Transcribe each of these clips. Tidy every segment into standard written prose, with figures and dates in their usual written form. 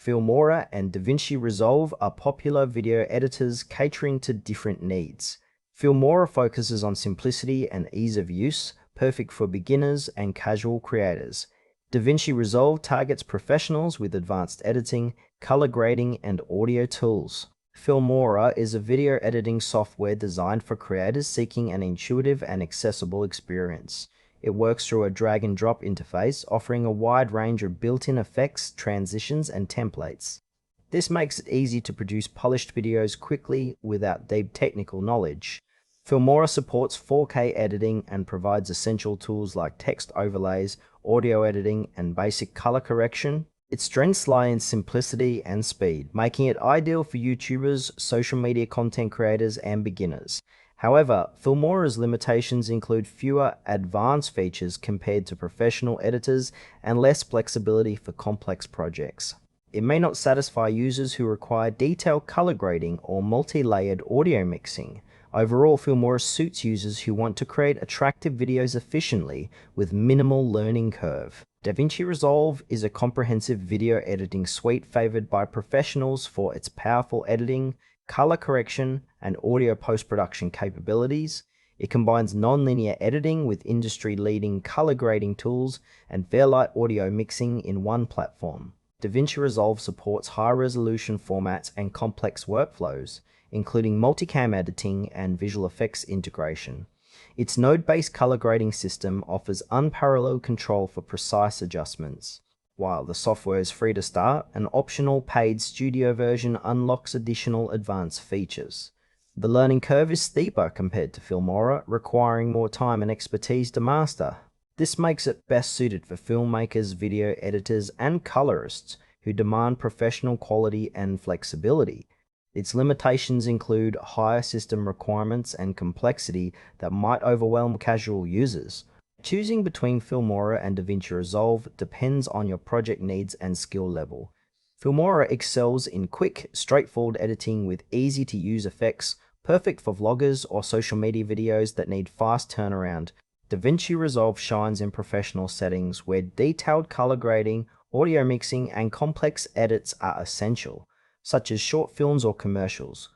Filmora and DaVinci Resolve are popular video editors catering to different needs. Filmora focuses on simplicity and ease of use, perfect for beginners and casual creators. DaVinci Resolve targets professionals with advanced editing, color grading, and audio tools. Filmora is a video editing software designed for creators seeking an intuitive and accessible experience. It works through a drag-and-drop interface, offering a wide range of built-in effects, transitions, and templates. This makes it easy to produce polished videos quickly without deep technical knowledge. Filmora supports 4K editing and provides essential tools like text overlays, audio editing, and basic color correction. Its strengths lie in simplicity and speed, making it ideal for YouTubers, social media content creators, and beginners. However, Filmora's limitations include fewer advanced features compared to professional editors and less flexibility for complex projects. It may not satisfy users who require detailed color grading or multi-layered audio mixing. Overall, Filmora suits users who want to create attractive videos efficiently with minimal learning curve. DaVinci Resolve is a comprehensive video editing suite favored by professionals for its powerful editing, color correction, and audio post-production capabilities. It combines non-linear editing with industry-leading color grading tools and Fairlight audio mixing in one platform. DaVinci Resolve supports high-resolution formats and complex workflows, including multicam editing and visual effects integration. Its node-based color grading system offers unparalleled control for precise adjustments. While the software is free to start, an optional paid studio version unlocks additional advanced features. The learning curve is steeper compared to Filmora, requiring more time and expertise to master. This makes it best suited for filmmakers, video editors, and colorists who demand professional quality and flexibility. Its limitations include higher system requirements and complexity that might overwhelm casual users. Choosing between Filmora and DaVinci Resolve depends on your project needs and skill level. Filmora excels in quick, straightforward editing with easy-to-use effects, perfect for vloggers or social media videos that need fast turnaround. DaVinci Resolve shines in professional settings where detailed color grading, audio mixing, and complex edits are essential, such as short films or commercials.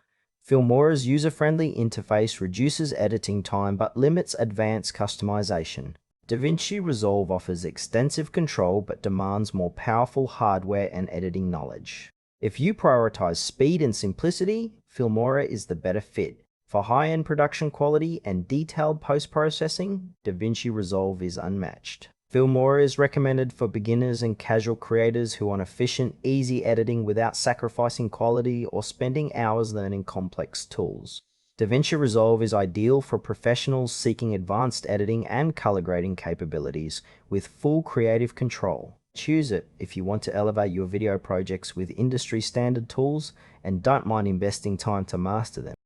Filmora's user-friendly interface reduces editing time but limits advanced customization. DaVinci Resolve offers extensive control but demands more powerful hardware and editing knowledge. If you prioritize speed and simplicity, Filmora is the better fit. For high-end production quality and detailed post-processing, DaVinci Resolve is unmatched. Filmora is recommended for beginners and casual creators who want efficient, easy editing without sacrificing quality or spending hours learning complex tools. DaVinci Resolve is ideal for professionals seeking advanced editing and color grading capabilities with full creative control. Choose it if you want to elevate your video projects with industry-standard tools and don't mind investing time to master them.